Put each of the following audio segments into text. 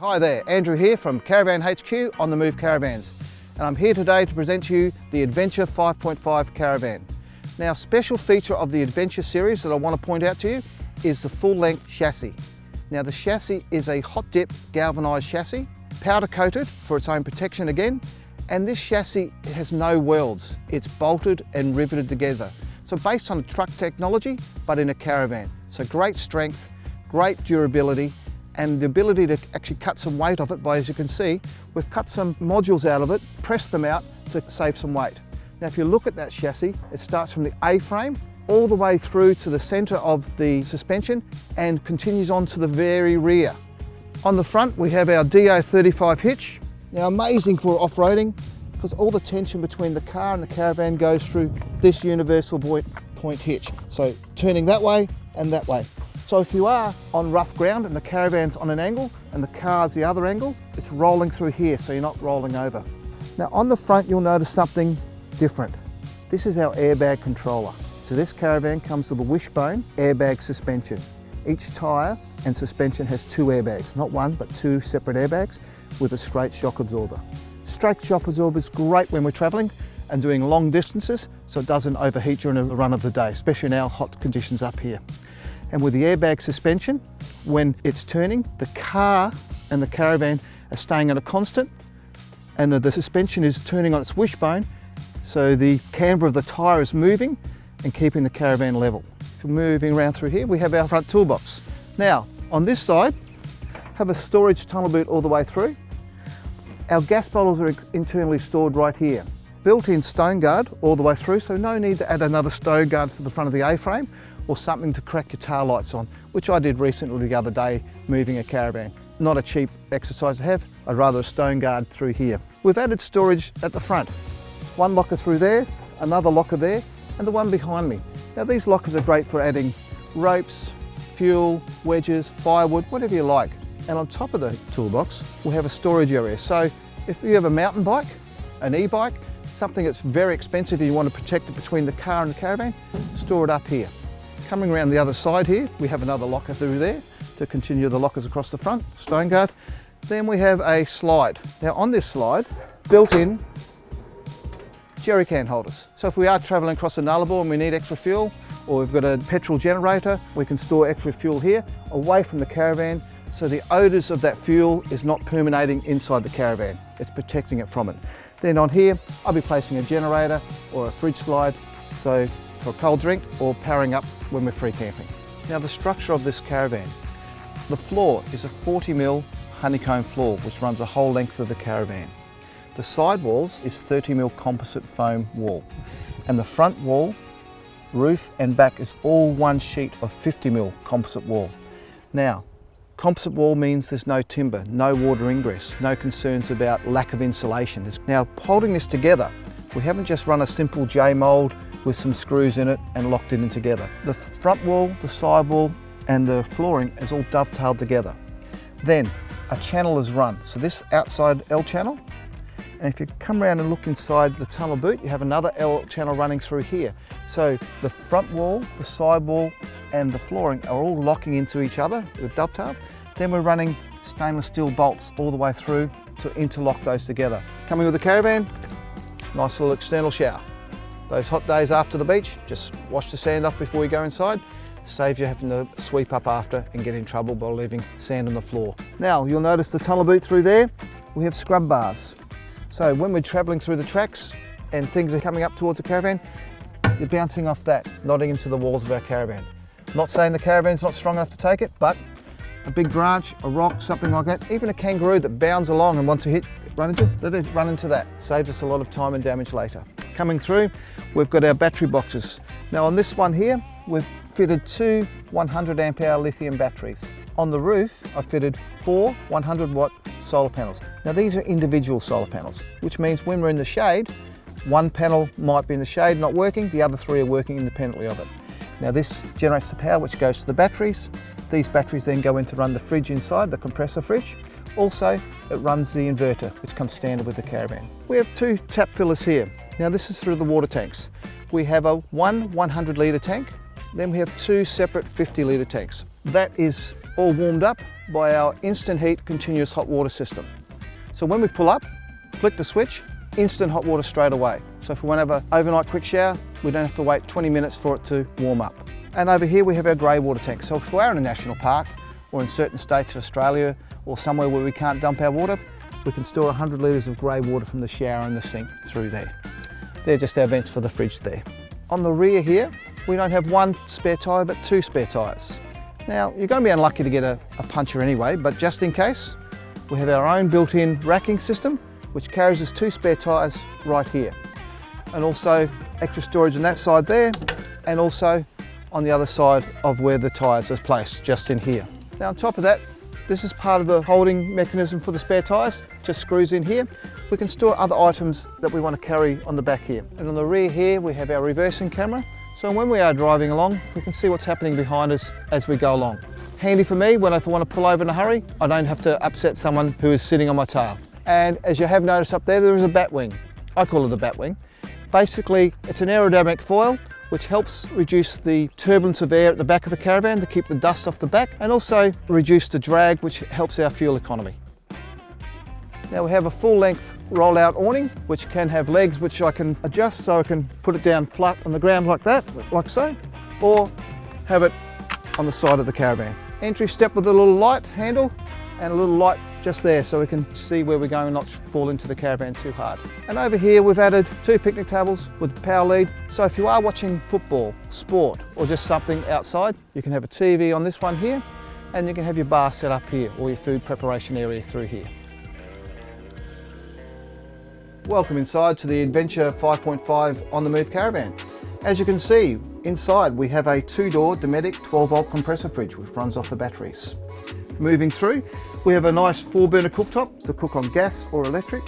Hi there, Andrew here from Caravan HQ on the Move Caravans, and I'm here today to present to you the Adventure 5.5 Caravan. Now, a special feature of the Adventure series that I want to point out to you is the full-length chassis. Now, the chassis is a hot dip galvanised chassis, powder coated for its own protection again, and this chassis has no welds. It's bolted and riveted together. So based on truck technology, but in a caravan. So great strength, great durability, and the ability to actually cut some weight off it by, as you can see, we've cut some modules out of it, pressed them out to save some weight. Now, if you look at that chassis, it starts from the A-frame all the way through to the centre of the suspension and continues on to the very rear. On the front, we have our DO35 hitch. Now, amazing for off-roading because all the tension between the car and the caravan goes through this universal point hitch. So turning that way and that way. So if you are on rough ground and the caravan's on an angle and the car's the other angle, it's rolling through here so you're not rolling over. Now on the front you'll notice something different. This is our airbag controller. So this caravan comes with a wishbone airbag suspension. Each tyre and suspension has two airbags, not one but two separate airbags with a straight shock absorber. Straight shock absorber is great when we're travelling and doing long distances so it doesn't overheat during the run of the day, especially in our hot conditions up here. And with the airbag suspension, when it's turning, the car and the caravan are staying at a constant and the suspension is turning on its wishbone, so the camber of the tyre is moving and keeping the caravan level. If we're moving around through here, we have our front toolbox. Now, on this side, have a storage tunnel boot all the way through. Our gas bottles are internally stored right here. Built-in stone guard all the way through, so no need to add another stone guard for the front of the A-frame or something to crack your tail lights on, which I did recently the other day moving a caravan. Not a cheap exercise to have, I'd rather a stone guard through here. We've added storage at the front. One locker through there, another locker there, and the one behind me. Now these lockers are great for adding ropes, fuel, wedges, firewood, whatever you like. And on top of the toolbox, we have a storage area. So if you have a mountain bike, an e-bike, something that's very expensive and you want to protect it between the car and the caravan, store it up here. Coming around the other side here, we have another locker through there to continue the lockers across the front, stone guard. Then we have a slide. Now on this slide, built-in jerry can holders. So if we are travelling across the Nullarbor and we need extra fuel, or we've got a petrol generator, we can store extra fuel here, away from the caravan, so the odours of that fuel is not permeating inside the caravan. It's protecting it from it. Then on here, I'll be placing a generator or a fridge slide, so for a cold drink or powering up when we're free camping. Now the structure of this caravan. The floor is a 40mm honeycomb floor which runs the whole length of the caravan. The side walls is 30mm composite foam wall, and the front wall, roof and back is all one sheet of 50mm composite wall. Now, composite wall means there's no timber, no water ingress, no concerns about lack of insulation. Now, holding this together, we haven't just run a simple J-mould with some screws in it and locked it in together. The front wall, the side wall and the flooring is all dovetailed together. Then a channel is run. So this outside L channel, and if you come around and look inside the tunnel boot, you have another L channel running through here. So the front wall, the side wall and the flooring are all locking into each other with dovetail. Then we're running stainless steel bolts all the way through to interlock those together. Coming with the caravan, nice little external shower. Those hot days after the beach, just wash the sand off before you go inside. Saves you having to sweep up after and get in trouble by leaving sand on the floor. Now you'll notice the tunnel boot through there, we have scrub bars. So when we're travelling through the tracks and things are coming up towards the caravan, you're bouncing off that, nodding into the walls of our caravans. Not saying the caravan's not strong enough to take it, but a big branch, a rock, something like that, even a kangaroo that bounds along and wants to run into that. Saves us a lot of time and damage later. Coming through, we've got our battery boxes. Now on this one here, we've fitted two 100 amp hour lithium batteries. On the roof, I've fitted four 100 watt solar panels. Now these are individual solar panels, which means when we're in the shade, one panel might be in the shade not working, the other three are working independently of it. Now this generates the power which goes to the batteries. These batteries then go in to run the fridge inside, the compressor fridge. Also, it runs the inverter, which comes standard with the caravan. We have two tap fillers here. Now this is through the water tanks. We have one 100 litre tank, then we have two separate 50 litre tanks. That is all warmed up by our instant heat continuous hot water system. So when we pull up, flick the switch, instant hot water straight away. So if we want to have an overnight quick shower, we don't have to wait 20 minutes for it to warm up. And over here we have our grey water tank. So if we're in a national park or in certain states of Australia or somewhere where we can't dump our water, we can store 100 litres of grey water from the shower and the sink through there. They're just our vents for the fridge there. On the rear here, we don't have one spare tyre but two spare tyres. Now, you're going to be unlucky to get a puncture anyway, but just in case, we have our own built-in racking system which carries us two spare tyres right here. And also extra storage on that side there, and also on the other side of where the tyres are placed, just in here. Now on top of that, this is part of the holding mechanism for the spare tyres, just screws in here. We can store other items that we want to carry on the back here. And on the rear here, we have our reversing camera. So when we are driving along, we can see what's happening behind us as we go along. Handy for me when if I want to pull over in a hurry, I don't have to upset someone who is sitting on my tail. And as you have noticed up there, there is a bat wing. I call it a bat wing. Basically, it's an aerodynamic foil which helps reduce the turbulence of air at the back of the Caravan to keep the dust off the back, and also reduce the drag, which helps our fuel economy. Now we have a full-length roll-out awning which can have legs which I can adjust so I can put it down flat on the ground like that, like so, or have it on the side of the Caravan. Entry step with a little light handle and a little light just there so we can see where we're going and not fall into the Caravan too hard. And over here we've added two picnic tables with power lead, so if you are watching football, sport, or just something outside, you can have a TV on this one here, and you can have your bar set up here, or your food preparation area through here. Welcome inside to the Adventure 5.5 on the move Caravan. As you can see, inside we have a two-door Dometic 12-volt compressor fridge which runs off the batteries. Moving through, we have a nice 4-burner cooktop to cook on gas or electric,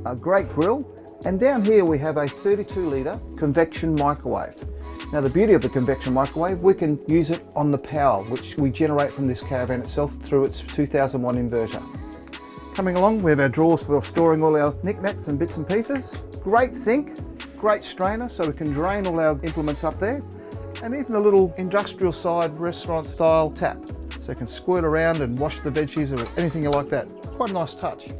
a great grill, and down here we have a 32-litre convection microwave. Now the beauty of the convection microwave, we can use it on the power which we generate from this Caravan itself through its 2001 inverter. Coming along, we have our drawers for storing all our knickknacks and bits and pieces. Great sink, great strainer so we can drain all our implements up there, and even a little industrial side restaurant style tap so you can squirt around and wash the veggies or anything like that. Quite a nice touch.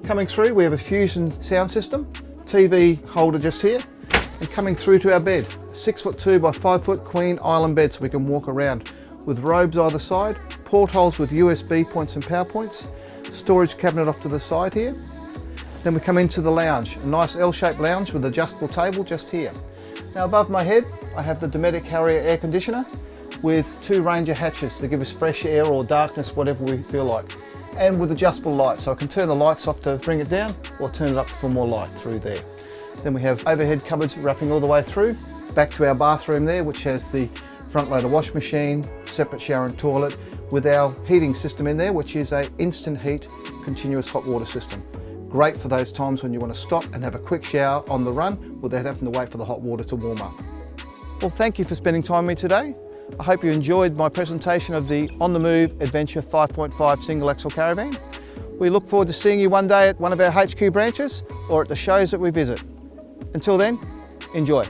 Coming through, we have a Fusion sound system, TV holder just here, and coming through to our bed, 6'2" by 5' queen island bed so we can walk around with robes either side, portholes with USB points and power points, storage cabinet off to the side here. Then we come into the lounge, a nice L-shaped lounge with adjustable table just here. Now above my head, I have the Dometic Harrier air conditioner with two Ranger hatches to give us fresh air or darkness, whatever we feel like. And with adjustable lights, so I can turn the lights off to bring it down or turn it up for more light through there. Then we have overhead cupboards wrapping all the way through, back to our bathroom there, which has the front loader wash machine, separate shower and toilet, with our heating system in there, which is a instant heat continuous hot water system. Great for those times when you want to stop and have a quick shower on the run without having to wait for the hot water to warm up. Well, thank you for spending time with me today. I hope you enjoyed my presentation of the On the Move Adventure 5.5 single axle Caravan. We look forward to seeing you one day at one of our HQ branches or at the shows that we visit. Until then, enjoy.